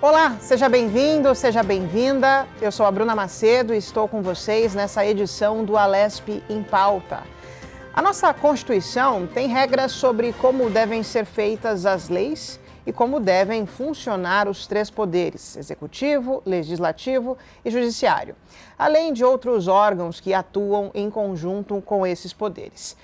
Olá, seja bem-vindo, seja bem-vinda. Eu sou a Bruna Macedo e estou com vocês nessa edição do Alesp em Pauta. A nossa Constituição tem regras sobre como devem ser feitas as leis e como devem funcionar os três poderes: executivo, legislativo e judiciário, além de outros órgãos que atuam em conjunto com esses poderes.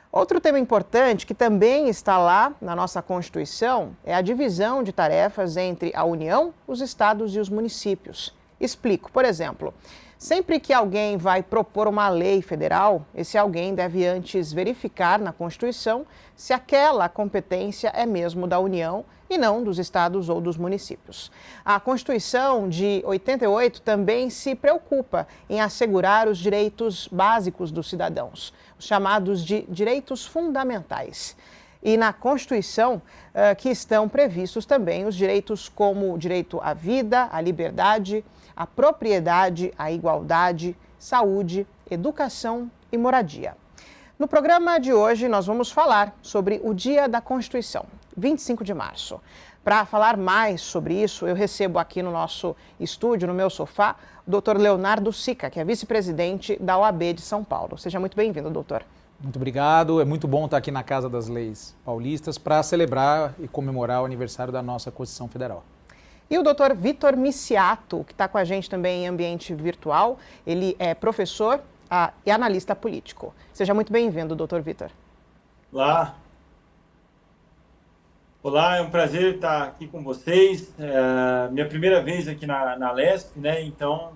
Outro tema importante que também está lá na nossa Constituição é a divisão de tarefas entre a União, os estados e os municípios. Explico, por exemplo, sempre que alguém vai propor uma lei federal, esse alguém deve antes verificar na Constituição se aquela competência é mesmo da União e não dos estados ou dos municípios. A Constituição de 88 também se preocupa em assegurar os direitos básicos dos cidadãos, os chamados de direitos fundamentais. E na Constituição que estão previstos também os direitos como o direito à vida, à liberdade, à propriedade, à igualdade, saúde, educação e moradia. No programa de hoje, nós vamos falar sobre o Dia da Constituição, 25 de março. Para falar mais sobre isso, eu recebo aqui no nosso estúdio, no meu sofá, o Dr. Leonardo Sica, que é vice-presidente da OAB de São Paulo. Seja muito bem-vindo, doutor. Muito obrigado. É muito bom estar aqui na Casa das Leis Paulistas para celebrar e comemorar o aniversário da nossa Constituição Federal. E o doutor Vitor Miciato, que está com a gente também em ambiente virtual. Ele é professor e analista político. Seja muito bem-vindo, doutor Vitor. Olá, é um prazer estar aqui com vocês. Minha primeira vez aqui na Alesp, né? Então,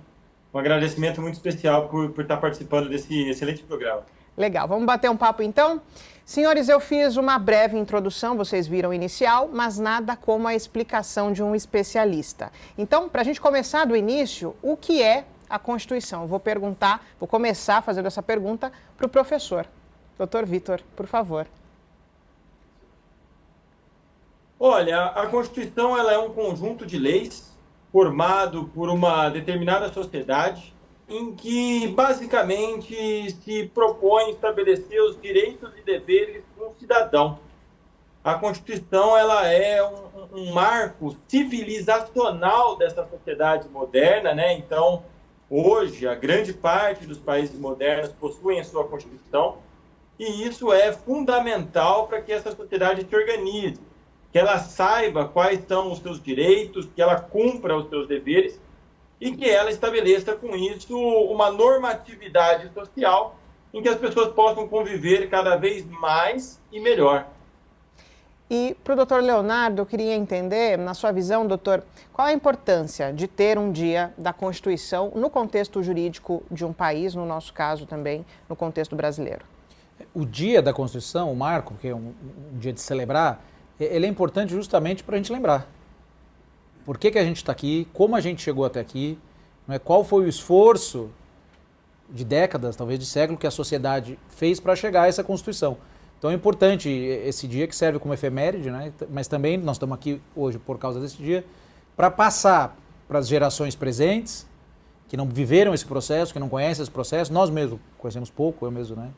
um agradecimento muito especial por estar participando desse excelente programa. Legal, vamos bater um papo então? Senhores, eu fiz uma breve introdução, vocês viram inicial, mas nada como a explicação de um especialista. Então, para a gente começar do início, o que é a Constituição? Vou começar fazendo essa pergunta para o professor. Doutor Vitor, por favor. Olha, a Constituição ela é um conjunto de leis formado por uma determinada sociedade em que, basicamente, se propõe estabelecer os direitos e deveres do cidadão. A Constituição ela é um marco civilizacional dessa sociedade moderna, né? Então, hoje, a grande parte dos países modernos possuem a sua Constituição e isso é fundamental para que essa sociedade se organize, que ela saiba quais são os seus direitos, que ela cumpra os seus deveres e que ela estabeleça com isso uma normatividade social em que as pessoas possam conviver cada vez mais e melhor. E para o doutor Leonardo, eu queria entender, na sua visão, doutor, qual a importância de ter um dia da Constituição no contexto jurídico de um país, no nosso caso também, no contexto brasileiro? O Dia da Constituição, o marco, que é um dia de celebrar, ele é importante justamente para a gente lembrar. Por que a gente está aqui, como a gente chegou até aqui, não é? Qual foi o esforço de décadas, talvez de século, que a sociedade fez para chegar a essa Constituição. Então é importante esse dia que serve como efeméride, né? Mas também nós estamos aqui hoje por causa desse dia, para passar para as gerações presentes, que não viveram esse processo, que não conhecem esse processo. Nós mesmos conhecemos pouco, eu mesmo, né?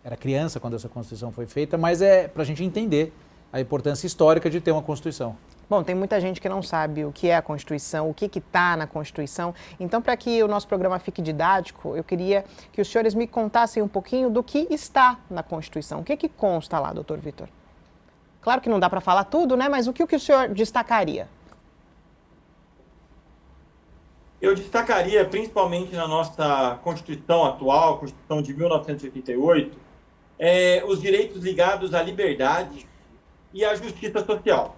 Era criança quando essa Constituição foi feita, mas é para a gente entender a importância histórica de ter uma Constituição. Bom, tem muita gente que não sabe o que é a Constituição, o que está na Constituição. Então, para que o nosso programa fique didático, eu queria que os senhores me contassem um pouquinho do que está na Constituição. O que consta lá, doutor Vitor? Claro que não dá para falar tudo, né? Mas o que o senhor destacaria? Eu destacaria, principalmente na nossa Constituição atual, Constituição de 1988, os direitos ligados à liberdade e à justiça social.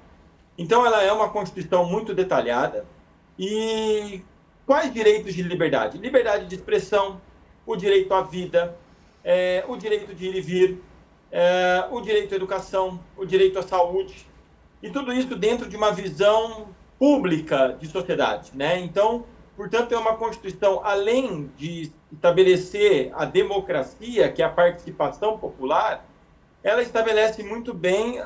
Então, ela é uma Constituição muito detalhada. E quais direitos de liberdade? Liberdade de expressão, o direito à vida, o direito de ir e vir, o direito à educação, o direito à saúde. E tudo isso dentro de uma visão pública de sociedade, né? Então, portanto, é uma Constituição, além de estabelecer a democracia, que é a participação popular, ela estabelece muito bem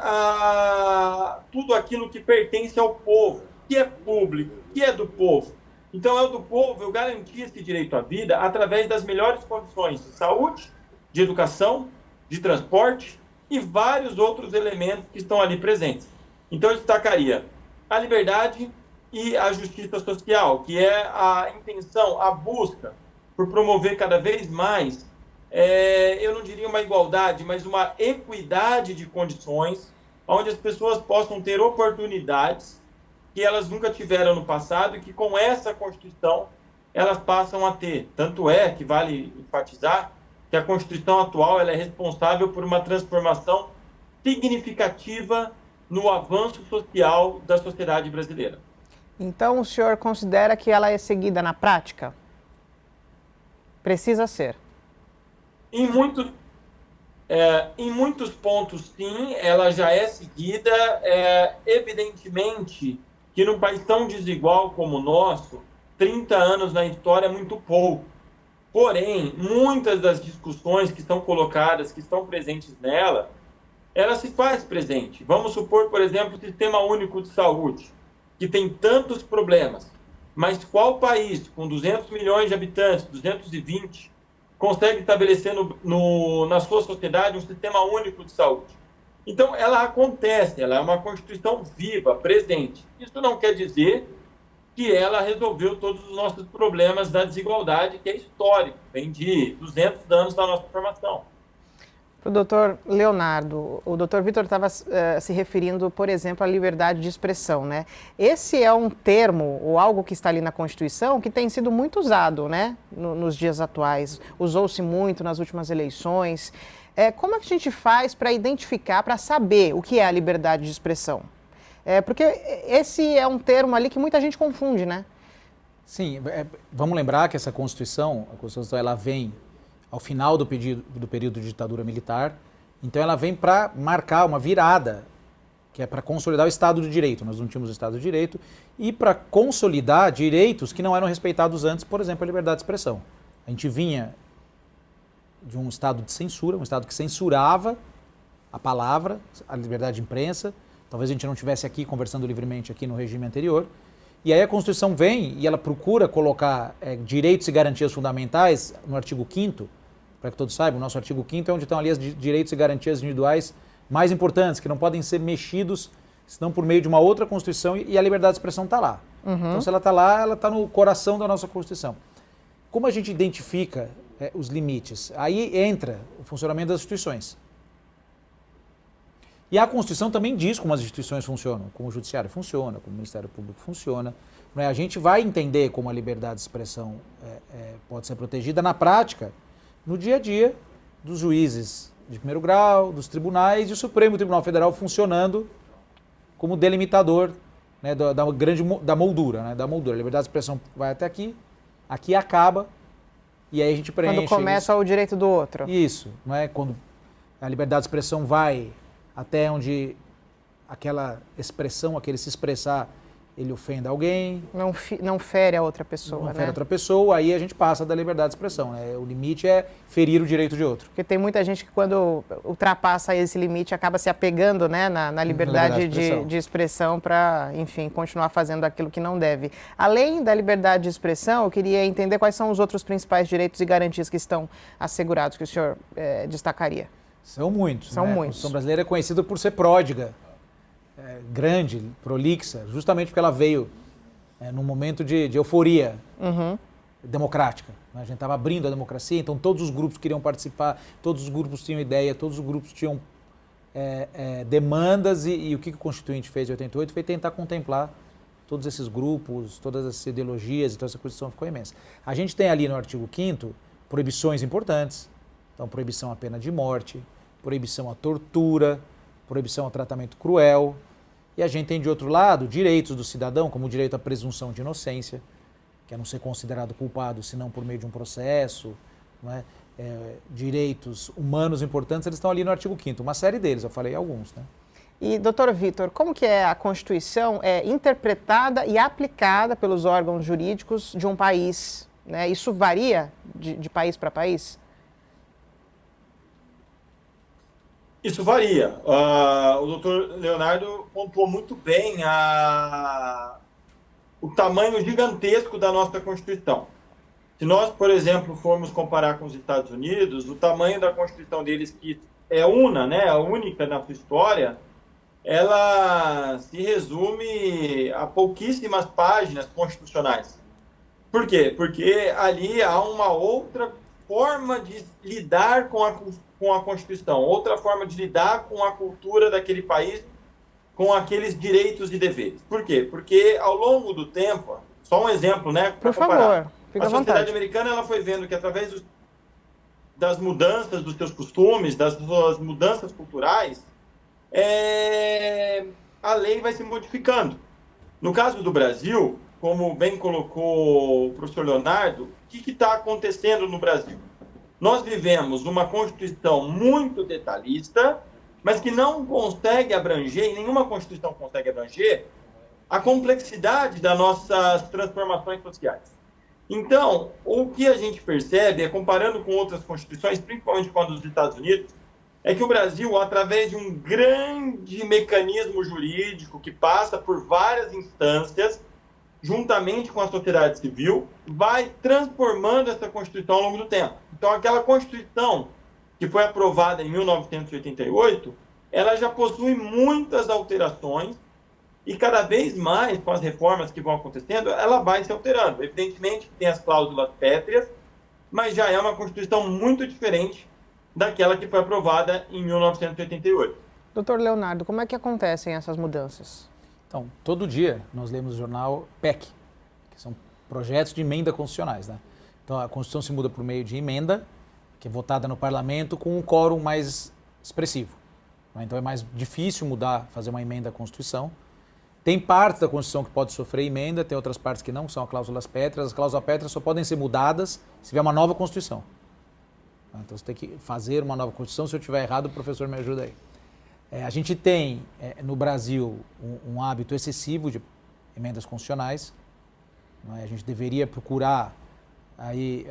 tudo aquilo que pertence ao povo, que é público, que é do povo. Então, é do povo eu garantir esse direito à vida através das melhores condições de saúde, de educação, de transporte e vários outros elementos que estão ali presentes. Então, eu destacaria a liberdade, e a justiça social, que é a intenção, a busca por promover cada vez mais, eu não diria uma igualdade, mas uma equidade de condições, onde as pessoas possam ter oportunidades que elas nunca tiveram no passado e que com essa Constituição elas passam a ter. Tanto é que vale enfatizar que a Constituição atual ela é responsável por uma transformação significativa no avanço social da sociedade brasileira. Então, o senhor considera que ela é seguida na prática? Precisa ser. Em muitos pontos, sim, ela já é seguida. Evidentemente que num país tão desigual como o nosso, 30 anos na história é muito pouco. Porém, muitas das discussões que estão colocadas, que estão presentes nela, ela se faz presente. Vamos supor, por exemplo, o Sistema Único de Saúde, que tem tantos problemas, mas qual país com 200 milhões de habitantes, 220, consegue estabelecer na sua sociedade um Sistema Único de Saúde? Então, ela acontece, ela é uma Constituição viva, presente. Isso não quer dizer que ela resolveu todos os nossos problemas da desigualdade, que é histórico, vem de 200 anos da nossa formação. Para o doutor Leonardo, o doutor Vitor estava se referindo, por exemplo, à liberdade de expressão, né? Esse é um termo ou algo que está ali na Constituição que tem sido muito usado, né, nos dias atuais. Usou-se muito nas últimas eleições. Como é que a gente faz para identificar, para saber o que é a liberdade de expressão? Porque esse é um termo ali que muita gente confunde, né? Sim, vamos lembrar que essa Constituição, a Constituição ela vem ao final do período de ditadura militar, então ela vem para marcar uma virada, que é para consolidar o Estado de Direito. Nós não tínhamos o Estado de Direito, e para consolidar direitos que não eram respeitados antes, por exemplo, a liberdade de expressão. A gente vinha de um Estado de censura, um Estado que censurava a palavra, a liberdade de imprensa. Talvez a gente não estivesse aqui conversando livremente aqui no regime anterior. E aí a Constituição vem e ela procura colocar direitos e garantias fundamentais no artigo 5º, para que todos saibam, o nosso artigo 5º é onde estão ali os direitos e garantias individuais mais importantes, que não podem ser mexidos, senão por meio de uma outra Constituição, e a liberdade de expressão está lá. Uhum. Então, se ela está lá, ela está no coração da nossa Constituição. Como a gente identifica os limites? Aí entra o funcionamento das instituições. E a Constituição também diz como as instituições funcionam, como o Judiciário funciona, como o Ministério Público funciona. A gente vai entender como a liberdade de expressão pode ser protegida na prática, no dia a dia dos juízes de primeiro grau, dos tribunais e o Supremo Tribunal Federal funcionando como delimitador, né, da moldura. Né, da moldura. A liberdade de expressão vai até aqui, aqui acaba, e aí a gente preenche. Quando começa o direito do outro. Isso, não é? Quando a liberdade de expressão vai até onde aquela expressão, aquele se expressar, ele ofenda alguém. Não fere a outra pessoa, não fere outra pessoa, aí a gente passa da liberdade de expressão. Né? O limite é ferir o direito de outro. Porque tem muita gente que quando ultrapassa esse limite acaba se apegando, né, na liberdade de expressão para, enfim, continuar fazendo aquilo que não deve. Além da liberdade de expressão, eu queria entender quais são os outros principais direitos e garantias que estão assegurados, que o senhor destacaria. São muitos. São né? muitos. A Constituição brasileira é conhecida por ser pródiga, grande, prolixa, justamente porque ela veio num momento de euforia democrática. Né? A gente estava abrindo a democracia, então todos os grupos queriam participar, todos os grupos tinham ideia, todos os grupos tinham demandas e o que o Constituinte fez em 88 foi tentar contemplar todos esses grupos, todas essas ideologias, então essa Constituição ficou imensa. A gente tem ali no artigo 5º proibições importantes, então proibição à pena de morte, proibição à tortura, proibição ao tratamento cruel, e a gente tem de outro lado direitos do cidadão, como o direito à presunção de inocência, que é não ser considerado culpado senão por meio de um processo, né? Direitos humanos importantes, eles estão ali no artigo 5º, uma série deles, eu falei alguns. Né? E, doutor Vitor, como que a Constituição é interpretada e aplicada pelos órgãos jurídicos de um país? Né? Isso varia de país para país? Isso varia. O doutor Leonardo pontuou muito bem o tamanho gigantesco da nossa Constituição. Se nós, por exemplo, formos comparar com os Estados Unidos, o tamanho da Constituição deles, que é a única na sua história, ela se resume a pouquíssimas páginas constitucionais. Por quê? Porque ali há uma outra forma de lidar com a Constituição, outra forma de lidar com a cultura daquele país, com aqueles direitos e deveres. Por quê? Porque ao longo do tempo, só um exemplo, né, para comparar. Por favor, fica à vontade. A sociedade americana ela foi vendo que através das mudanças dos seus costumes, das suas mudanças culturais, a lei vai se modificando. No caso do Brasil, como bem colocou o professor Leonardo, o que está acontecendo no Brasil? Nós vivemos uma Constituição muito detalhista, mas que não consegue abranger, e nenhuma Constituição consegue abranger, a complexidade das nossas transformações sociais. Então, o que a gente percebe, comparando com outras constituições, principalmente com a dos Estados Unidos, é que o Brasil, através de um grande mecanismo jurídico que passa por várias instâncias, juntamente com a sociedade civil, vai transformando essa Constituição ao longo do tempo. Então, aquela Constituição que foi aprovada em 1988, ela já possui muitas alterações e cada vez mais, com as reformas que vão acontecendo, ela vai se alterando. Evidentemente, tem as cláusulas pétreas, mas já é uma Constituição muito diferente daquela que foi aprovada em 1988. Doutor Leonardo, como é que acontecem essas mudanças? Então, todo dia nós lemos no jornal PEC, que são projetos de emenda constitucionais, né? Então, a Constituição se muda por meio de emenda, que é votada no parlamento com um quórum mais expressivo. Então, é mais difícil mudar, fazer uma emenda à Constituição. Tem partes da Constituição que pode sofrer emenda, tem outras partes que não, que são as cláusulas pétreas. As cláusulas pétreas só podem ser mudadas se tiver uma nova Constituição. Então, você tem que fazer uma nova Constituição. Se eu estiver errado, o professor me ajuda aí. A gente tem, no Brasil, um hábito excessivo de emendas constitucionais. A gente deveria procurar aí,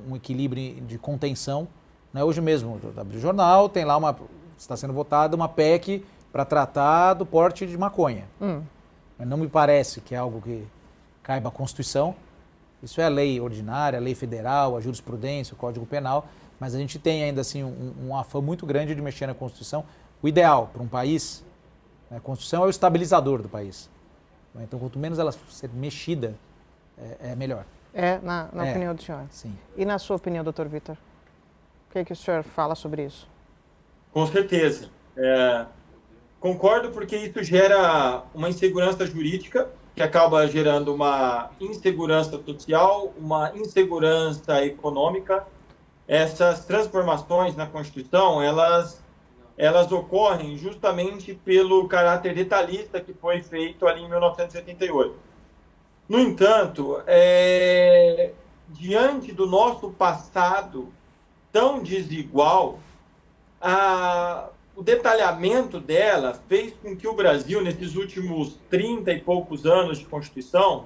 um equilíbrio de contenção. Hoje mesmo, abriu o jornal, tem lá está sendo votada uma PEC para tratar do porte de maconha. Não me parece que é algo que caiba à Constituição. Isso é a lei ordinária, a lei federal, a jurisprudência, o Código Penal, mas a gente tem ainda assim um afã muito grande de mexer na Constituição. O ideal para um país, a Constituição é o estabilizador do país. Então, quanto menos ela ser mexida, é melhor. Na opinião do senhor? Sim. E na sua opinião, doutor Vitor? O que o senhor fala sobre isso? Com certeza. Concordo, porque isso gera uma insegurança jurídica, que acaba gerando uma insegurança social, uma insegurança econômica. Essas transformações na Constituição, elas ocorrem justamente pelo caráter detalhista que foi feito ali em 1988. No entanto, diante do nosso passado tão desigual, o detalhamento dela fez com que o Brasil, nesses últimos 30 e poucos anos de Constituição,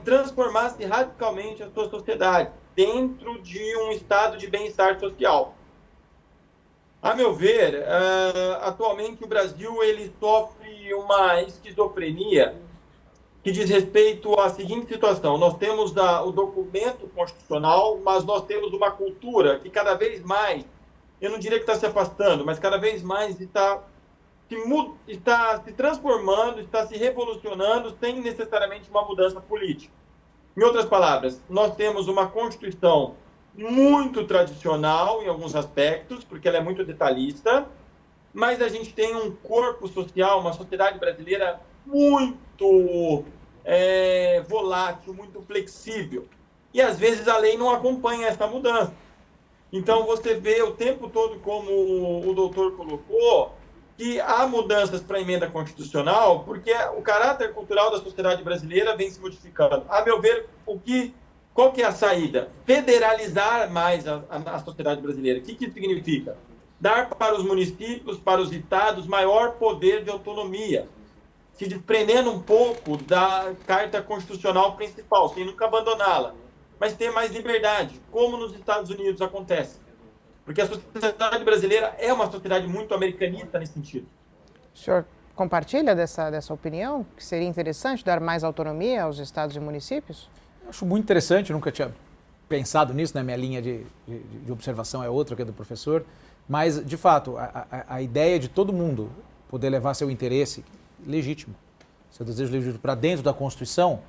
transformasse radicalmente a sua sociedade dentro de um estado de bem-estar social. A meu ver, atualmente o Brasil ele sofre uma esquizofrenia que diz respeito à seguinte situação. Nós temos o documento constitucional, mas nós temos uma cultura que cada vez mais, eu não diria que está se afastando, mas cada vez mais está se transformando, está se revolucionando sem necessariamente uma mudança política. Em outras palavras, nós temos uma Constituição muito tradicional em alguns aspectos, porque ela é muito detalhista, mas a gente tem um corpo social, uma sociedade brasileira muito volátil, muito flexível. E, às vezes, a lei não acompanha essa mudança. Então, você vê o tempo todo, como o doutor colocou, que há mudanças para a emenda constitucional, porque o caráter cultural da sociedade brasileira vem se modificando. A meu ver, qual que é a saída? Federalizar mais a sociedade brasileira. O que isso significa? Dar para os municípios, para os estados, maior poder de autonomia, se desprendendo um pouco da Carta Constitucional principal, sem nunca abandoná-la, mas ter mais liberdade, como nos Estados Unidos acontece. Porque a sociedade brasileira é uma sociedade muito americanista nesse sentido. O senhor compartilha dessa opinião? Que seria interessante dar mais autonomia aos estados e municípios? Eu acho muito interessante, nunca tinha pensado nisso, né? Minha linha de observação é outra que é do professor, mas, de fato, a ideia de todo mundo poder levar seu interesse legítimo, seu desejo legítimo para dentro da Constituição,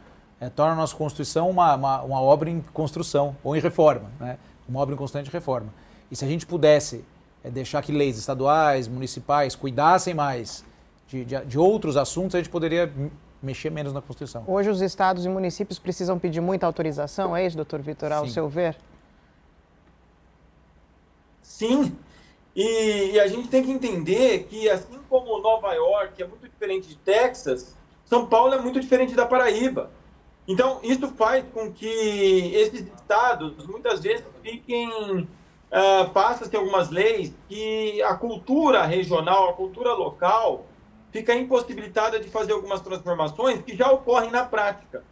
torna a nossa Constituição uma obra em construção ou em reforma, né? Uma obra em constante reforma. E se a gente pudesse deixar que leis estaduais, municipais cuidassem mais de outros assuntos, a gente poderia mexer menos na Constituição. Hoje os estados e municípios precisam pedir muita autorização, é isso, doutor Vitor, ao seu ver? Sim, e a gente tem que entender que, assim como Nova York é muito diferente de Texas, São Paulo é muito diferente da Paraíba. Então, isso faz com que esses estados, muitas vezes, passa-se algumas leis que a cultura regional, a cultura local, fica impossibilitada de fazer algumas transformações que já ocorrem na prática.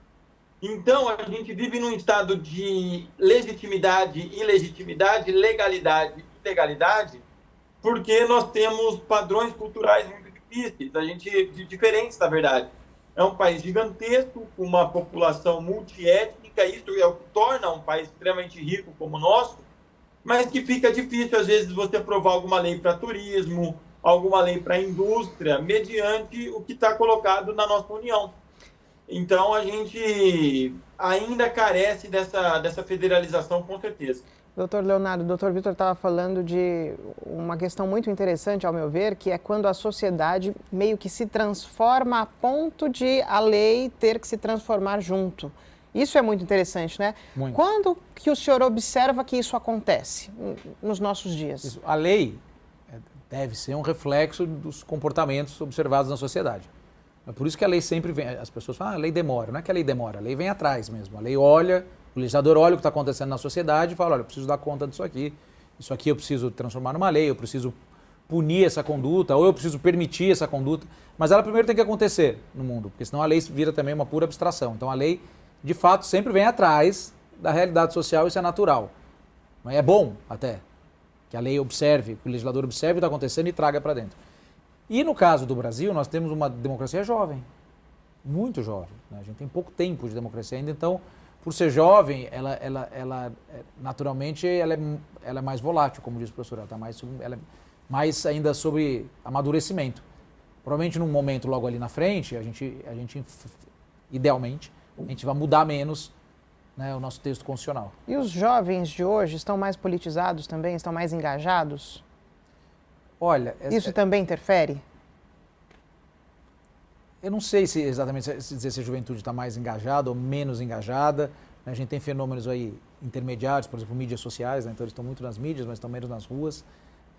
Então, a gente vive num estado de legitimidade, ilegitimidade, legalidade e ilegalidade, porque nós temos padrões culturais muito difíceis, diferentes, na verdade. É um país gigantesco, com uma população multiétnica, isso é o que torna um país extremamente rico como o nosso, mas que fica difícil, às vezes, você aprovar alguma lei para turismo, alguma lei para indústria, mediante o que está colocado na nossa União. Então, a gente ainda carece dessa federalização, com certeza. Doutor Leonardo, o doutor Vitor estava falando de uma questão muito interessante, ao meu ver, que é quando a sociedade meio que se transforma a ponto de a lei ter que se transformar junto. Isso é muito interessante, né? Muito. Quando que o senhor observa que isso acontece nos nossos dias? Isso. A lei deve ser um reflexo dos comportamentos observados na sociedade. É por isso que a lei sempre vem. As pessoas falam, a lei demora. Não é que a lei demora, a lei vem atrás mesmo. A lei olha, o legislador olha o que está acontecendo na sociedade e fala, olha, eu preciso dar conta disso aqui eu preciso transformar numa lei, eu preciso punir essa conduta, ou eu preciso permitir essa conduta. Mas ela primeiro tem que acontecer no mundo, porque senão a lei vira também uma pura abstração. Então a lei, de fato, sempre vem atrás da realidade social, isso é natural. É bom até que a lei observe, que o legislador observe o que está acontecendo e traga para dentro. E no caso do Brasil, nós temos uma democracia jovem, muito jovem, né? A gente tem pouco tempo de democracia ainda, então, por ser jovem, ela naturalmente, ela é mais volátil, como diz o professor, ela é mais ainda sobre amadurecimento. Provavelmente num momento logo ali na frente, a gente idealmente, a gente vai mudar menos, né, o nosso texto constitucional. E os jovens de hoje estão mais politizados também, estão mais engajados? Olha, isso também interfere? Eu não sei se exatamente dizer se a juventude está mais engajada ou menos engajada. A gente tem fenômenos aí intermediários, por exemplo, mídias sociais, né? Então eles estão muito nas mídias, mas estão menos nas ruas.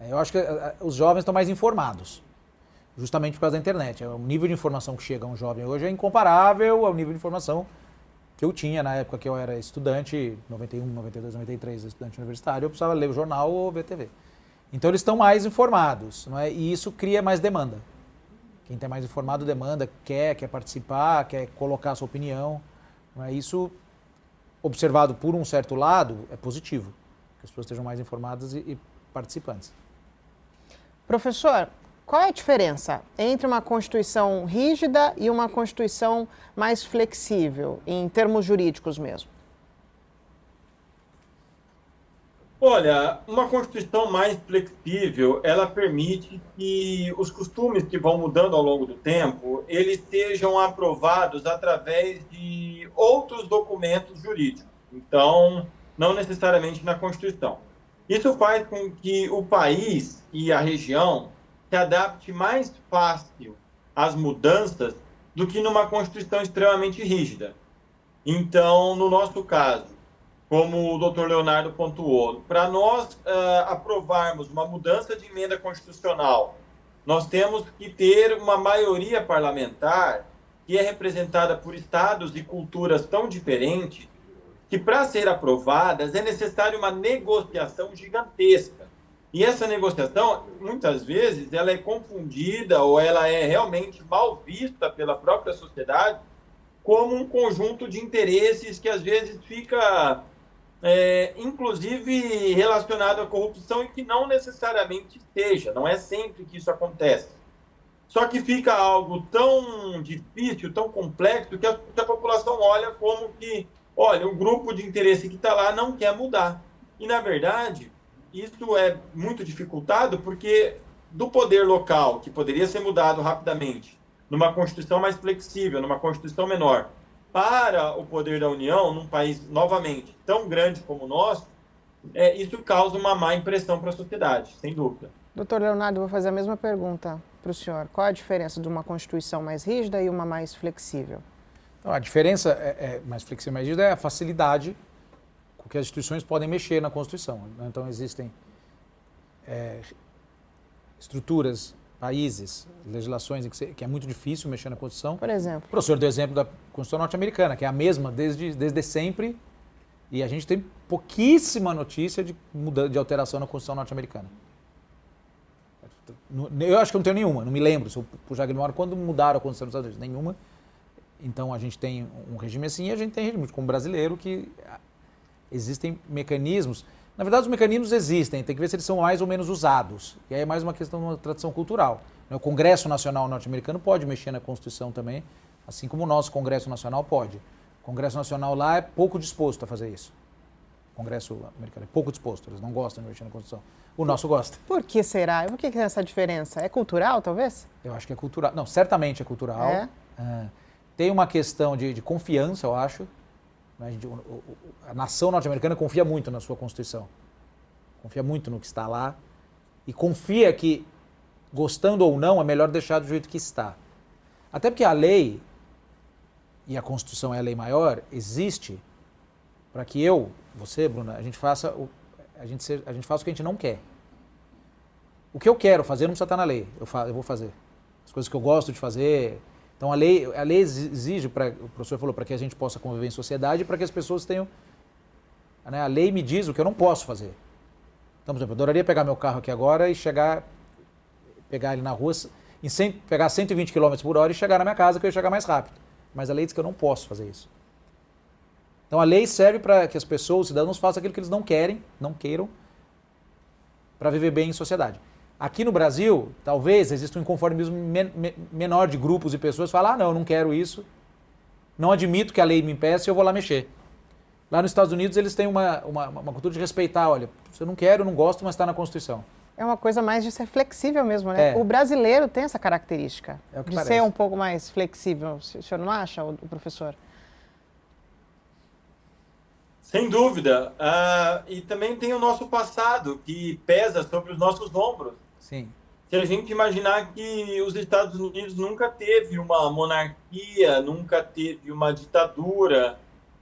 Eu acho que os jovens estão mais informados, justamente por causa da internet. O nível de informação que chega a um jovem hoje é incomparável ao nível de informação que eu tinha na época que eu era estudante, 91, 92, 93, estudante universitário, eu precisava ler o jornal ou ver TV. Então eles estão mais informados, não é? E isso cria mais demanda. Quem está mais informado demanda, quer participar, quer colocar a sua opinião. Não é? Isso, observado por um certo lado, é positivo, que as pessoas estejam mais informadas e participantes. Professor, qual é a diferença entre uma Constituição rígida e uma Constituição mais flexível, em termos jurídicos mesmo? Olha, uma Constituição mais flexível, ela permite que os costumes que vão mudando ao longo do tempo, eles sejam aprovados através de outros documentos jurídicos. Então, não necessariamente na Constituição. Isso faz com que o país e a região se adapte mais fácil às mudanças do que numa Constituição extremamente rígida. Então, no nosso caso, como o doutor Leonardo pontuou, para nós aprovarmos uma mudança de emenda constitucional, nós temos que ter uma maioria parlamentar que é representada por estados e culturas tão diferentes que, para ser aprovadas, é necessário uma negociação gigantesca. E essa negociação, muitas vezes, ela é confundida ou ela é realmente mal vista pela própria sociedade como um conjunto de interesses que, às vezes, fica... inclusive relacionado à corrupção e que não necessariamente esteja, não é sempre que isso acontece. Só que fica algo tão difícil, tão complexo, que a população olha como que, olha, o grupo de interesse que está lá não quer mudar. E, na verdade, isso é muito dificultado porque do poder local, que poderia ser mudado rapidamente, numa Constituição mais flexível, numa Constituição menor, para o poder da União, num país, novamente, tão grande como o nosso, isso causa uma má impressão para a sociedade, sem dúvida. Doutor Leonardo, vou fazer a mesma pergunta para o senhor. Qual a diferença de uma Constituição mais rígida e uma mais flexível? Então, a diferença mais flexível e mais rígida é a facilidade com que as instituições podem mexer na Constituição. Então, existem estruturas, países, legislações em que é muito difícil mexer na Constituição. Por exemplo? O professor deu exemplo da Constituição norte-americana, que é a mesma desde sempre, e a gente tem pouquíssima notícia de alteração na Constituição norte-americana. Eu acho que eu não tenho nenhuma, não me lembro, se eu puxar aqui memória, quando mudaram a Constituição dos Estados Unidos, nenhuma. Então a gente tem um regime assim e a gente tem regime como brasileiro que existem mecanismos. Na verdade, os mecanismos existem, tem que ver se eles são mais ou menos usados. E aí é mais uma questão de uma tradição cultural. O Congresso Nacional norte-americano pode mexer na Constituição também, assim como o nosso Congresso Nacional pode. O Congresso Nacional lá é pouco disposto a fazer isso. O Congresso americano é pouco disposto, eles não gostam de mexer na Constituição. O nosso gosta. Por que será? Por que tem essa diferença? É cultural, talvez? Eu acho que é cultural. Não, certamente é cultural. Tem uma questão de confiança, eu acho. A nação norte-americana confia muito na sua Constituição. Confia muito no que está lá. E confia que, gostando ou não, é melhor deixar do jeito que está. Até porque a lei, e a Constituição é a lei maior, existe para que você, Bruna, a gente faça o que a gente não quer. O que eu quero fazer não precisa estar na lei. Eu vou fazer. As coisas que eu gosto de fazer. Então a lei exige, o professor falou, para que a gente possa conviver em sociedade e para que as pessoas tenham... A lei me diz o que eu não posso fazer. Então, por exemplo, eu adoraria pegar meu carro aqui agora e pegar ele na rua, pegar 120 km por hora e chegar na minha casa, que eu ia chegar mais rápido. Mas a lei diz que eu não posso fazer isso. Então a lei serve para que as pessoas, os cidadãos, façam aquilo que eles não queiram, para viver bem em sociedade. Aqui no Brasil, talvez exista um inconformismo menor de grupos e pessoas que falam, não, eu não quero isso, não admito que a lei me impeça e eu vou lá mexer. Lá nos Estados Unidos eles têm uma cultura de respeitar, olha, se eu não quero, não gosto, mas está na Constituição. É uma coisa mais de ser flexível mesmo, né? O brasileiro tem essa característica de ser um pouco mais flexível. O senhor não acha, o professor? Sem dúvida. E também tem o nosso passado, que pesa sobre os nossos ombros. Sim. Se a gente imaginar que os Estados Unidos nunca teve uma monarquia, nunca teve uma ditadura,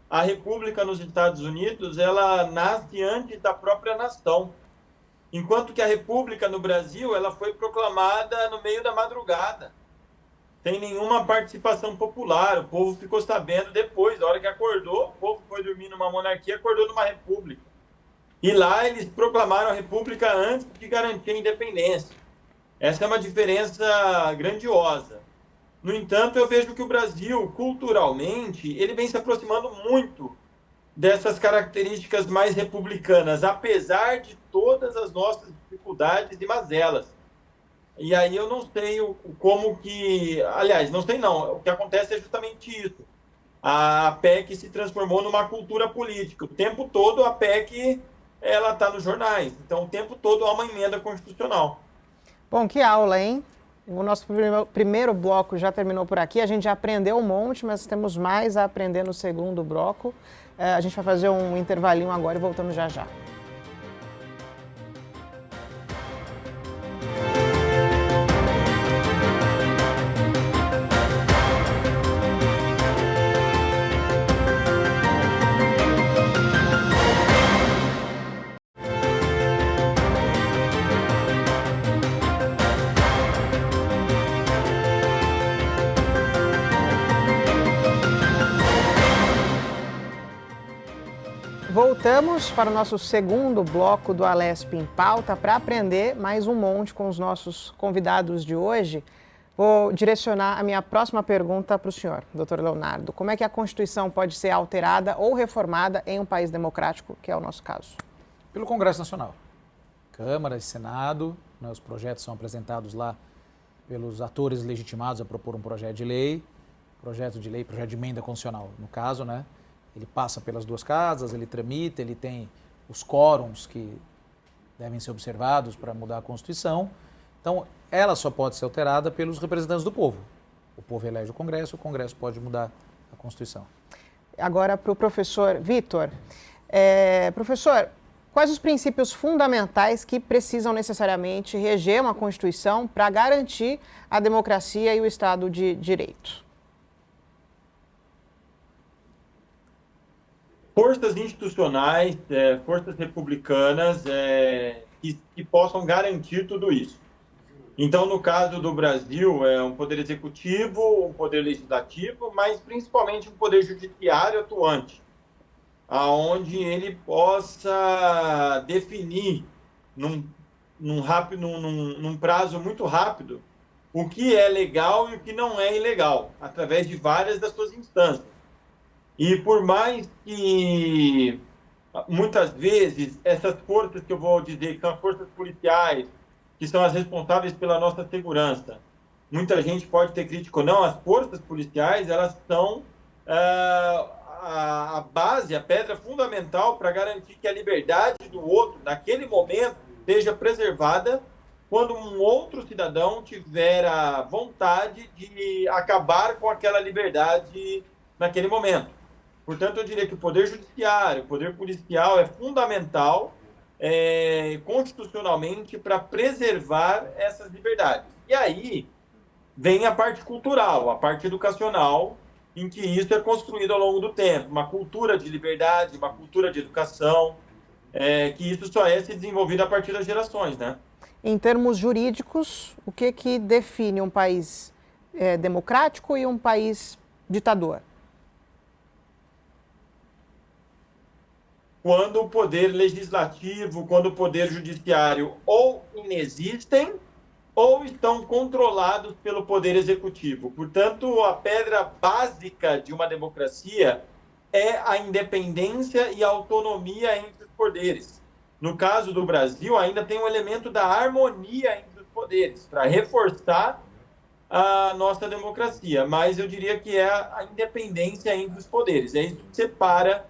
a república nos Estados Unidos, ela nasce antes da própria nação. Enquanto que a república no Brasil, ela foi proclamada no meio da madrugada. Sem nenhuma participação popular, o povo ficou sabendo depois, na hora que acordou, o povo foi dormir numa monarquia, acordou numa república. E lá eles proclamaram a república antes de garantir a independência. Essa é uma diferença grandiosa. No entanto, eu vejo que o Brasil, culturalmente, ele vem se aproximando muito dessas características mais republicanas, apesar de todas as nossas dificuldades e mazelas. E aí eu não sei como que... Aliás, não sei não. O que acontece é justamente isso. A PEC se transformou numa cultura política. O tempo todo a PEC ela está nos jornais. Então, o tempo todo há uma emenda constitucional. Bom, que aula, hein? O nosso primeiro bloco já terminou por aqui. A gente já aprendeu um monte, mas temos mais a aprender no segundo bloco. A gente vai fazer um intervalinho agora e voltamos já já. Voltamos para o nosso segundo bloco do Alesp em Pauta para aprender mais um monte com os nossos convidados de hoje. Vou direcionar a minha próxima pergunta para o senhor, doutor Leonardo. Como é que a Constituição pode ser alterada ou reformada em um país democrático, que é o nosso caso? Pelo Congresso Nacional. Câmara e Senado, né, os projetos são apresentados lá pelos atores legitimados a propor um projeto de lei, projeto de emenda constitucional, no caso, né? Ele passa pelas duas casas, ele tramita, ele tem os quórums que devem ser observados para mudar a Constituição. Então, ela só pode ser alterada pelos representantes do povo. O povo elege o Congresso pode mudar a Constituição. Agora, para o professor Vitor. Professor, quais os princípios fundamentais que precisam necessariamente reger uma Constituição para garantir a democracia e o Estado de Direito? Forças institucionais, forças republicanas que possam garantir tudo isso. Então, no caso do Brasil, é um poder executivo, um poder legislativo, mas principalmente um poder judiciário atuante, aonde ele possa definir num prazo muito rápido o que é legal e o que não é ilegal, através de várias das suas instâncias. E por mais que, muitas vezes, essas forças que eu vou dizer, que são as forças policiais, que são as responsáveis pela nossa segurança, muita gente pode ter crítico, não, as forças policiais, elas são a base, a pedra fundamental para garantir que a liberdade do outro, naquele momento, seja preservada quando um outro cidadão tiver a vontade de acabar com aquela liberdade naquele momento. Portanto, eu diria que o poder judiciário, o poder policial é fundamental constitucionalmente para preservar essas liberdades. E aí vem a parte cultural, a parte educacional, em que isso é construído ao longo do tempo. Uma cultura de liberdade, uma cultura de educação, que isso só é se desenvolvido a partir das gerações, né? Em termos jurídicos, o que define um país democrático e um país ditador? Quando o poder legislativo, quando o poder judiciário ou inexistem ou estão controlados pelo poder executivo. Portanto, a pedra básica de uma democracia é a independência e a autonomia entre os poderes. No caso do Brasil, ainda tem um elemento da harmonia entre os poderes, para reforçar a nossa democracia. Mas eu diria que é a independência entre os poderes. É isso que separa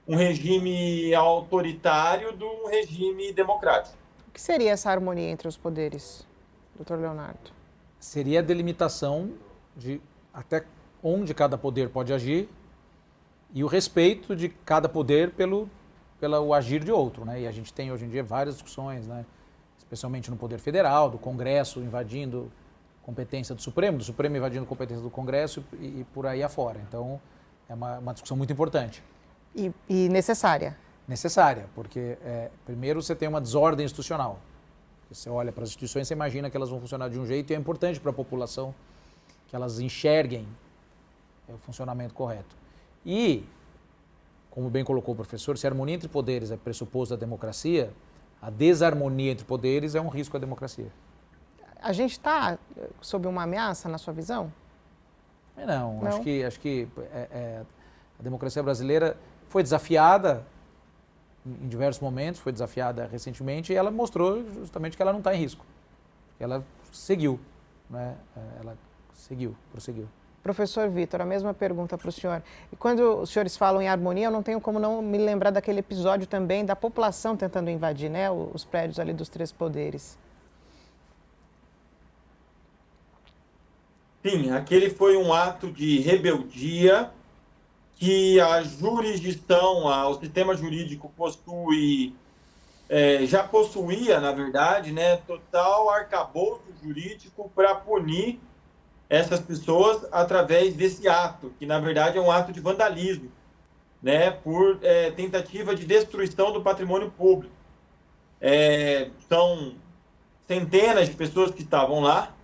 um regime autoritário do regime democrático. O que seria essa harmonia entre os poderes, doutor Leonardo? Seria a delimitação de até onde cada poder pode agir e o respeito de cada poder pelo agir de outro, né? E a gente tem hoje em dia várias discussões, né? Especialmente no poder federal, do Congresso invadindo competência do Supremo invadindo competência do Congresso e por aí afora. Então, é uma discussão muito importante. E necessária? Necessária, porque primeiro você tem uma desordem institucional. Você olha para as instituições, você imagina que elas vão funcionar de um jeito e é importante para a população que elas enxerguem o funcionamento correto. E, como bem colocou o professor, se a harmonia entre poderes é pressuposto da democracia, a desarmonia entre poderes é um risco à democracia. A gente está sob uma ameaça, na sua visão? Não. Acho que a democracia brasileira foi desafiada em diversos momentos, foi desafiada recentemente e ela mostrou justamente que ela não está em risco. Ela seguiu, né? Ela prosseguiu. Professor Vitor, a mesma pergunta para o senhor. E quando os senhores falam em harmonia, eu não tenho como não me lembrar daquele episódio também da população tentando invadir, né, os prédios ali dos três poderes. Sim, aquele foi um ato de rebeldia que a jurisdição, o sistema jurídico já possuía, na verdade, né, total arcabouço jurídico para punir essas pessoas através desse ato, que na verdade é um ato de vandalismo, né, por tentativa de destruição do patrimônio público. São centenas de pessoas que estavam lá,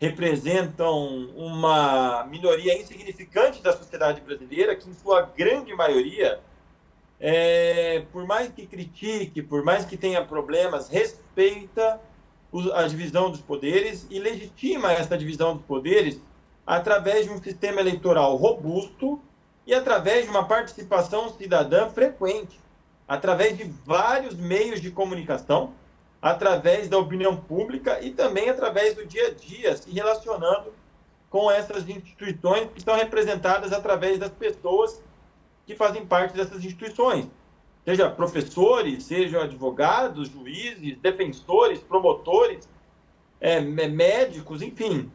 representam uma minoria insignificante da sociedade brasileira, que em sua grande maioria, por mais que critique, por mais que tenha problemas, respeita a divisão dos poderes e legitima essa divisão dos poderes através de um sistema eleitoral robusto e através de uma participação cidadã frequente, através de vários meios de comunicação, através da opinião pública e também através do dia a dia, se relacionando com essas instituições que são representadas através das pessoas que fazem parte dessas instituições. Seja professores, sejam advogados, juízes, defensores, promotores, médicos, enfim,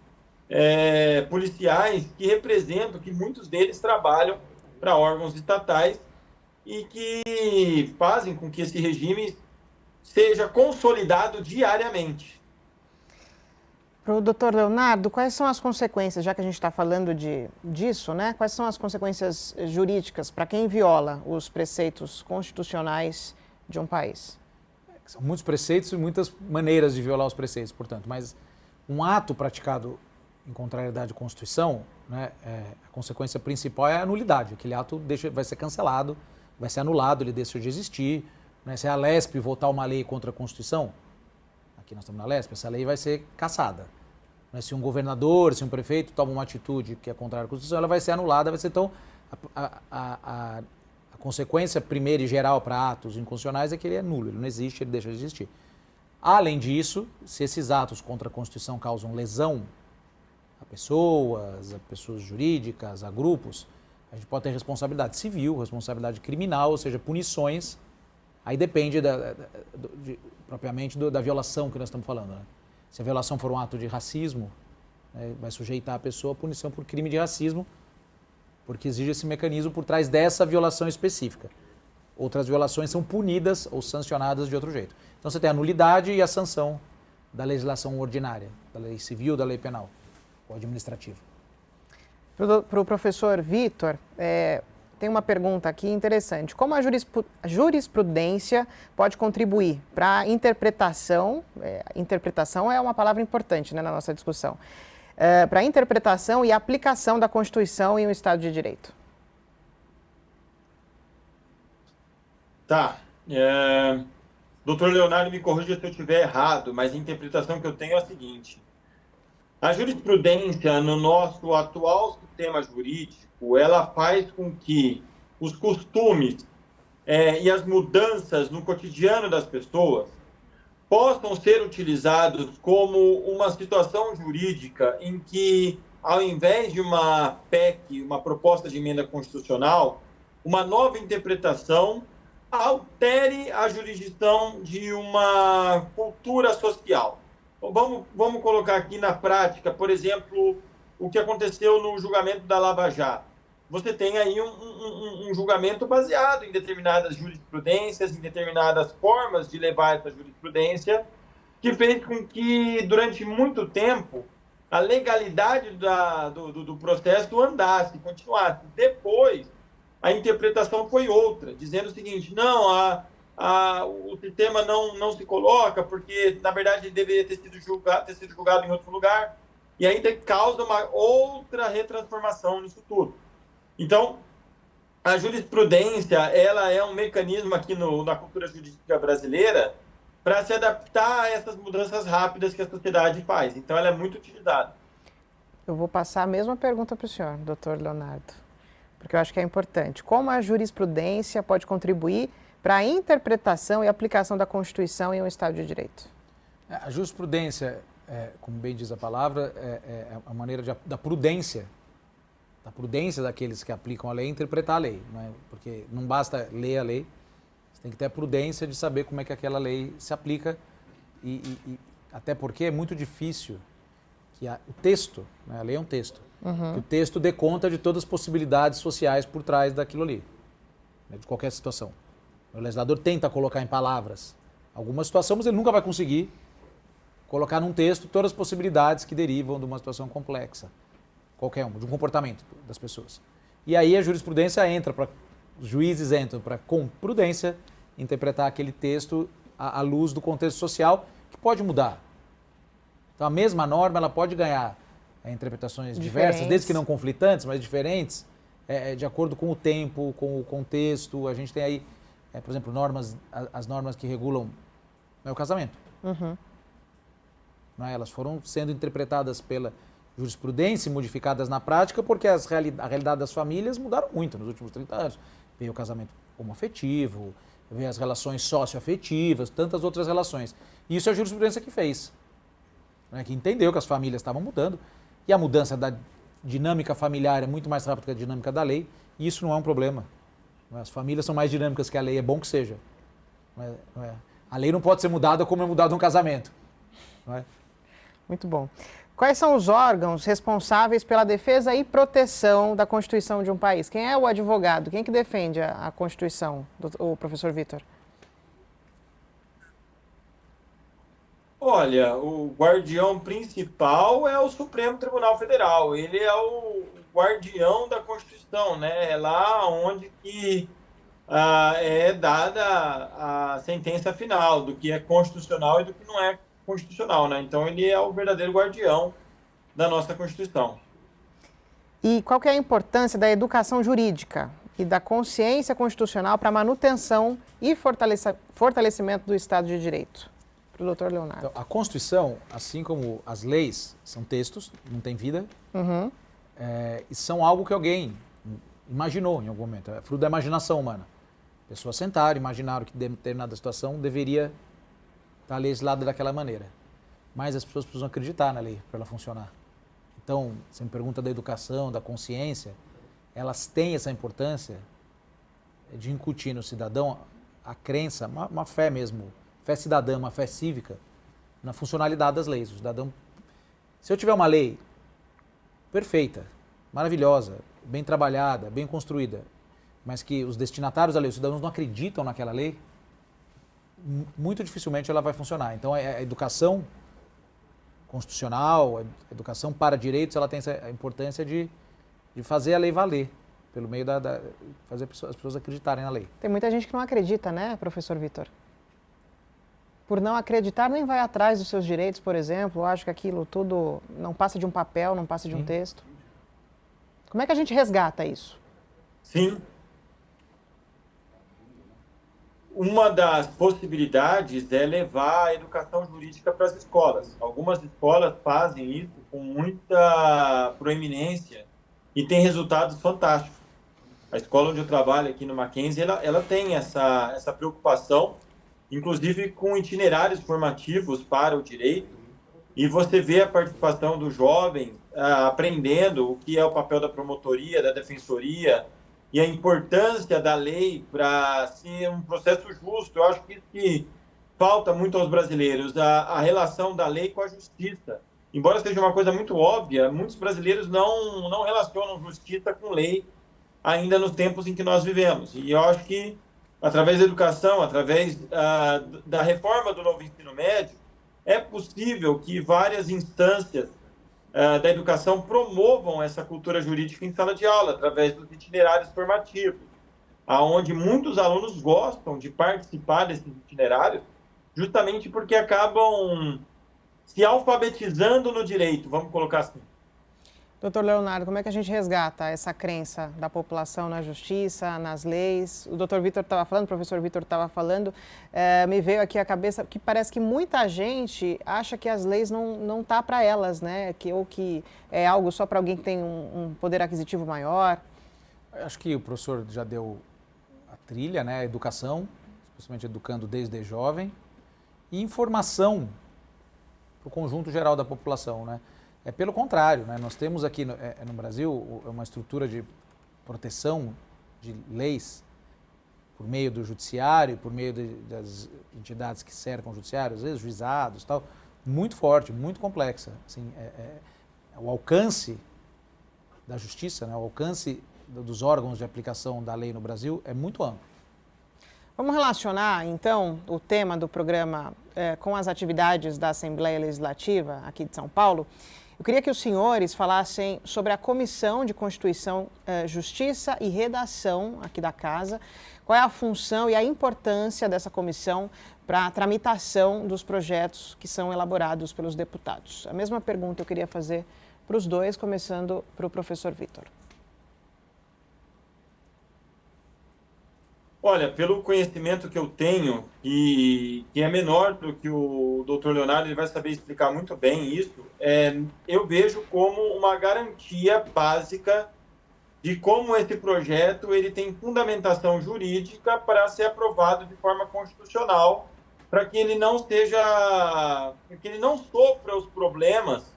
policiais que representam, que muitos deles trabalham para órgãos estatais e que fazem com que esse regime seja consolidado diariamente. Para o doutor Leonardo, quais são as consequências, já que a gente está falando disso, né? Quais são as consequências jurídicas para quem viola os preceitos constitucionais de um país? São muitos preceitos e muitas maneiras de violar os preceitos, portanto, mas um ato praticado em contrariedade à Constituição, né, a consequência principal é a nulidade. Aquele ato vai ser cancelado, vai ser anulado, ele deixa de existir. Né? Se a Lesp votar uma lei contra a Constituição, aqui nós estamos na Lesp, essa lei vai ser cassada. Mas se um governador, se um prefeito toma uma atitude que é contrária à Constituição, ela vai ser anulada, vai ser então a consequência primeira e geral para atos inconstitucionais é que ele é nulo, ele não existe, ele deixa de existir. Além disso, se esses atos contra a Constituição causam lesão a pessoas jurídicas, a grupos, a gente pode ter responsabilidade civil, responsabilidade criminal, ou seja, punições. Aí depende propriamente da violação que nós estamos falando. Né? Se a violação for um ato de racismo, vai sujeitar a pessoa a punição por crime de racismo, porque exige esse mecanismo por trás dessa violação específica. Outras violações são punidas ou sancionadas de outro jeito. Então você tem a nulidade e a sanção da legislação ordinária, da lei civil, da lei penal ou administrativa. Para o professor Vitor, tem uma pergunta aqui interessante. Como a jurisprudência pode contribuir para a interpretação, interpretação é uma palavra importante, né, na nossa discussão, para a interpretação e aplicação da Constituição em um Estado de Direito? Tá. Doutor Leonardo, me corrija se eu estiver errado, mas a interpretação que eu tenho é a seguinte. A jurisprudência, no nosso atual sistema jurídico, ela faz com que os costumes e as mudanças no cotidiano das pessoas possam ser utilizados como uma situação jurídica em que, ao invés de uma PEC, uma proposta de emenda constitucional, uma nova interpretação altere a jurisdição de uma cultura social. Vamos colocar aqui na prática, por exemplo, o que aconteceu no julgamento da Lava Jato. Você tem aí um julgamento baseado em determinadas jurisprudências, em determinadas formas de levar essa jurisprudência, que fez com que, durante muito tempo, a legalidade do processo andasse, continuasse. Depois, a interpretação foi outra, dizendo o seguinte, não, o sistema não se coloca, porque, na verdade, ele deveria ter sido julgado em outro lugar, e aí causa uma outra retransformação nisso tudo. Então, a jurisprudência, ela é um mecanismo aqui na cultura jurídica brasileira para se adaptar a essas mudanças rápidas que a sociedade faz. Então, ela é muito utilizada. Eu vou passar a mesma pergunta para o senhor, doutor Leonardo, porque eu acho que é importante. Como a jurisprudência pode contribuir para a interpretação e aplicação da Constituição em um Estado de Direito? A jurisprudência, como bem diz a palavra, é a maneira da prudência daqueles que aplicam a lei, interpretar a lei. Não é? Porque não basta ler a lei, você tem que ter a prudência de saber como é que aquela lei se aplica e até porque é muito difícil que o texto, né? A lei é um texto, que o texto dê conta de todas as possibilidades sociais por trás daquilo ali, né? De qualquer situação. O legislador tenta colocar em palavras alguma situação, mas ele nunca vai conseguir colocar num texto todas as possibilidades que derivam de uma situação complexa. Qualquer uma, de um comportamento das pessoas. E aí a jurisprudência os juízes entram para, com prudência, interpretar aquele texto à luz do contexto social, que pode mudar. Então a mesma norma ela pode ganhar interpretações diversas, desde que não conflitantes, mas diferentes, de acordo com o tempo, com o contexto. A gente tem aí, por exemplo, as normas que regulam o casamento. Não é? Elas foram sendo interpretadas pela jurisprudência e modificadas na prática porque a realidade das famílias mudaram muito nos últimos 30 anos. Veio o casamento homoafetivo, veio as relações socioafetivas, tantas outras relações. E isso é a jurisprudência que fez, né? Que entendeu que as famílias estavam mudando e a mudança da dinâmica familiar é muito mais rápida que a dinâmica da lei e isso não é um problema. Não é? As famílias são mais dinâmicas que a lei, é bom que seja. Não é? A lei não pode ser mudada como é mudado um casamento. Não é? Muito bom. Quais são os órgãos responsáveis pela defesa e proteção da Constituição de um país? Quem é o advogado? Quem que defende a Constituição, o professor Vitor? Olha, o guardião principal é o Supremo Tribunal Federal. Ele é o guardião da Constituição, né? É lá onde que é dada a sentença final do que é constitucional e do que não é constitucional, né? Então ele é o verdadeiro guardião da nossa Constituição. E qual que é a importância da educação jurídica e da consciência constitucional para a manutenção e fortalecimento do Estado de Direito? Para o doutor Leonardo. Então, a Constituição, assim como as leis, são textos, não tem vida, e são algo que alguém imaginou em algum momento. É fruto da imaginação humana. Pessoas sentaram, imaginaram que determinada situação deveria estar legislada daquela maneira. Mas as pessoas precisam acreditar na lei para ela funcionar. Então, você me pergunta da educação, da consciência, elas têm essa importância de incutir no cidadão a crença, uma fé mesmo, fé cidadã, uma fé cívica, na funcionalidade das leis. O cidadão, se eu tiver uma lei perfeita, maravilhosa, bem trabalhada, bem construída, mas que os destinatários da lei, os cidadãos não acreditam naquela lei, muito dificilmente ela vai funcionar. Então, a educação constitucional, a educação para direitos, ela tem a importância de fazer a lei valer, pelo meio fazer as pessoas acreditarem na lei. Tem muita gente que não acredita, né, professor Vitor? Por não acreditar, nem vai atrás dos seus direitos, por exemplo, acho que aquilo tudo não passa de um papel, não passa de um texto. Como é que a gente resgata isso? Sim. Uma das possibilidades é levar a educação jurídica para as escolas. Algumas escolas fazem isso com muita proeminência e tem resultados fantásticos. A escola onde eu trabalho aqui no Mackenzie, ela tem essa preocupação, inclusive com itinerários formativos para o direito, e você vê a participação dos jovens aprendendo o que é o papel da promotoria, da defensoria, e a importância da lei para ser um processo justo. Eu acho que isso que falta muito aos brasileiros, a relação da lei com a justiça. Embora seja uma coisa muito óbvia, muitos brasileiros não relacionam justiça com lei ainda nos tempos em que nós vivemos. E eu acho que, através da educação, através da reforma do novo ensino médio, é possível que várias instâncias da educação promovam essa cultura jurídica em sala de aula, através dos itinerários formativos, aonde muitos alunos gostam de participar desses itinerários, justamente porque acabam se alfabetizando no direito, vamos colocar assim. Doutor Leonardo, como é que a gente resgata essa crença da população na justiça, nas leis? O doutor Vitor estava falando, o professor Vitor estava falando, me veio aqui à cabeça que parece que muita gente acha que as leis não tá para elas, né? Ou que é algo só para alguém que tem um poder aquisitivo maior. Acho que o professor já deu a trilha, né? A educação, especialmente educando desde jovem, e informação para o conjunto geral da população, né? É pelo contrário, né? Nós temos aqui no Brasil uma estrutura de proteção de leis por meio do judiciário, por meio das entidades que cercam o judiciário, às vezes juizados e tal, muito forte, muito complexa. Assim, o alcance da justiça, né? O alcance dos órgãos de aplicação da lei no Brasil é muito amplo. Vamos relacionar, então, o tema do programa com as atividades da Assembleia Legislativa aqui de São Paulo. Eu queria que os senhores falassem sobre a Comissão de Constituição, Justiça e Redação aqui da Casa. Qual é a função e a importância dessa comissão para a tramitação dos projetos que são elaborados pelos deputados? A mesma pergunta eu queria fazer para os dois, começando para o professor Vitor. Olha, pelo conhecimento que eu tenho, e que é menor do que o doutor Leonardo, ele vai saber explicar muito bem isso, eu vejo como uma garantia básica de como esse projeto ele tem fundamentação jurídica para ser aprovado de forma constitucional, para que ele não sofra os problemas,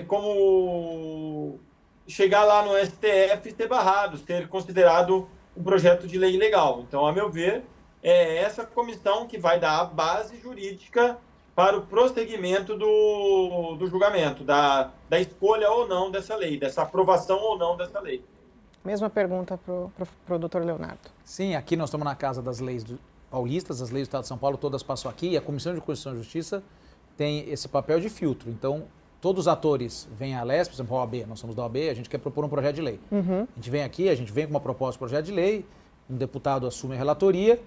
como chegar lá no STF e ser barrado, ser considerado um projeto de lei legal. Então, a meu ver, é essa comissão que vai dar a base jurídica para o prosseguimento do julgamento, da escolha ou não dessa lei, dessa aprovação ou não dessa lei. Mesma pergunta para o doutor Leonardo. Sim, aqui nós estamos na casa das leis paulistas, as leis do Estado de São Paulo todas passam aqui, e a Comissão de Constituição e Justiça tem esse papel de filtro. Então, todos os atores vêm à Alesp, por exemplo, a OAB, nós somos da OAB, a gente quer propor um projeto de lei. Uhum. A gente vem aqui, a gente vem com uma proposta de projeto de lei, um deputado assume a relatoria,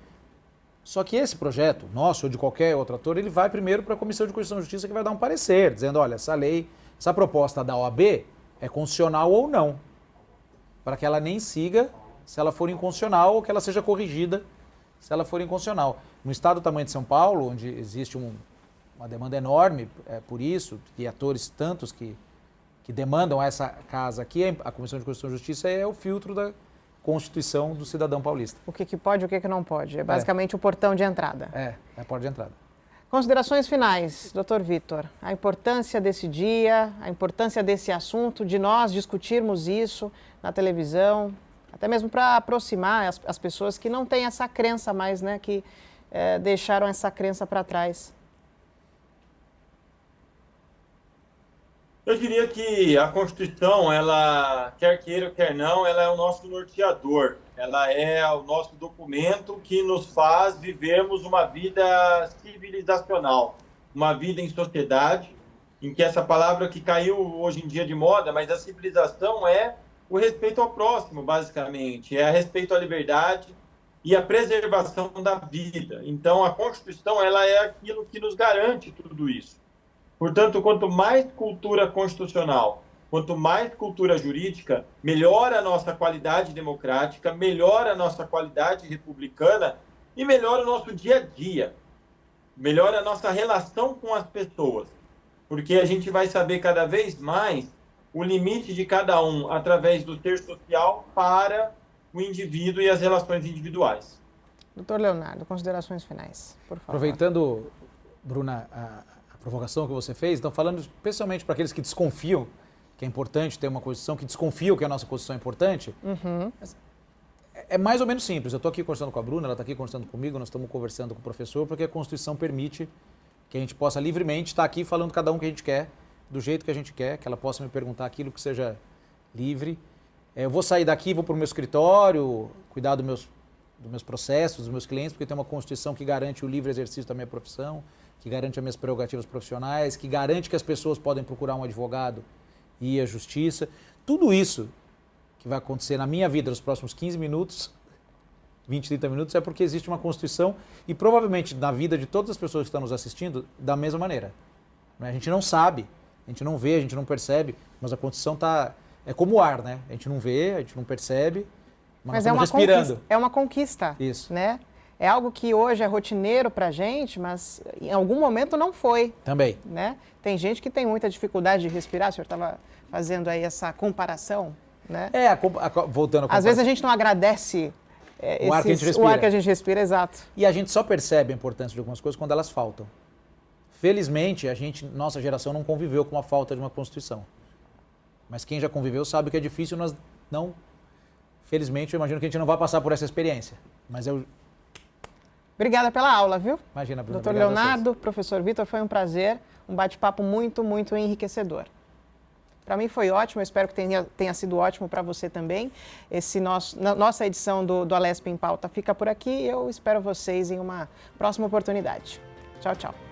só que esse projeto, nosso ou de qualquer outro ator, ele vai primeiro para a Comissão de Constituição e Justiça, que vai dar um parecer, dizendo, olha, essa lei, essa proposta da OAB é constitucional ou não, para que ela nem siga se ela for inconstitucional ou que ela seja corrigida se ela for inconstitucional. No estado do tamanho de São Paulo, onde existe uma demanda enorme por isso, e atores tantos que demandam essa casa aqui, a Comissão de Constituição e Justiça é o filtro da Constituição do cidadão paulista. O que pode e o que não pode. É basicamente o portão de entrada. É a porta de entrada. Considerações finais, doutor Vitor. A importância desse dia, a importância desse assunto, de nós discutirmos isso na televisão, até mesmo para aproximar as pessoas que não têm essa crença mais, né, que deixaram essa crença para trás. Eu diria que a Constituição, ela, quer queira, quer não, ela é o nosso norteador. Ela é o nosso documento que nos faz vivermos uma vida civilizacional, uma vida em sociedade, em que essa palavra que caiu hoje em dia de moda, mas a civilização é o respeito ao próximo, basicamente, é a respeito à liberdade e a preservação da vida. Então, a Constituição, ela é aquilo que nos garante tudo isso. Portanto, quanto mais cultura constitucional, quanto mais cultura jurídica, melhor a nossa qualidade democrática, melhor a nossa qualidade republicana e melhor o nosso dia a dia, melhor a nossa relação com as pessoas, porque a gente vai saber cada vez mais o limite de cada um através do ser social para o indivíduo e as relações individuais. Doutor Leonardo, considerações finais, por favor. Aproveitando, Bruna, a provocação que você fez, então falando especialmente para aqueles que desconfiam que é importante ter uma Constituição, que desconfiam que a nossa Constituição é importante, é mais ou menos simples. Eu estou aqui conversando com a Bruna, ela está aqui conversando comigo, nós estamos conversando com o professor, porque a Constituição permite que a gente possa livremente estar aqui falando cada um o que a gente quer, do jeito que a gente quer, que ela possa me perguntar aquilo que seja livre. Eu vou sair daqui, vou para o meu escritório, cuidar dos meus processos, dos meus clientes, porque tem uma Constituição que garante o livre exercício da minha profissão, que garante as minhas prerrogativas profissionais, que garante que as pessoas podem procurar um advogado e ir à justiça. Tudo isso que vai acontecer na minha vida nos próximos 15 minutos, 20, 30 minutos, é porque existe uma Constituição e provavelmente na vida de todas as pessoas que estão nos assistindo, da mesma maneira. A gente não sabe, a gente não vê, a gente não percebe, mas a Constituição é como o ar, né? A gente não vê, a gente não percebe, mas nós estamos respirando. É uma conquista. Isso. Né? É algo que hoje é rotineiro para a gente, mas em algum momento não foi. Também. Né? Tem gente que tem muita dificuldade de respirar, o senhor estava fazendo aí essa comparação. Né? Voltando a Às vezes a gente não agradece o ar que a gente respira. O ar que a gente respira, exato. E a gente só percebe a importância de algumas coisas quando elas faltam. Felizmente, nossa geração não conviveu com a falta de uma Constituição. Mas quem já conviveu sabe que é difícil, nós não... Felizmente, eu imagino que a gente não vai passar por essa experiência. Mas Obrigada pela aula, viu? Imagina, Bruna. Doutor Leonardo, professor Vitor, foi um prazer, um bate-papo muito, muito enriquecedor. Para mim foi ótimo, eu espero que tenha sido ótimo para você também. Nossa edição do Alesp em Pauta fica por aqui e eu espero vocês em uma próxima oportunidade. Tchau, tchau.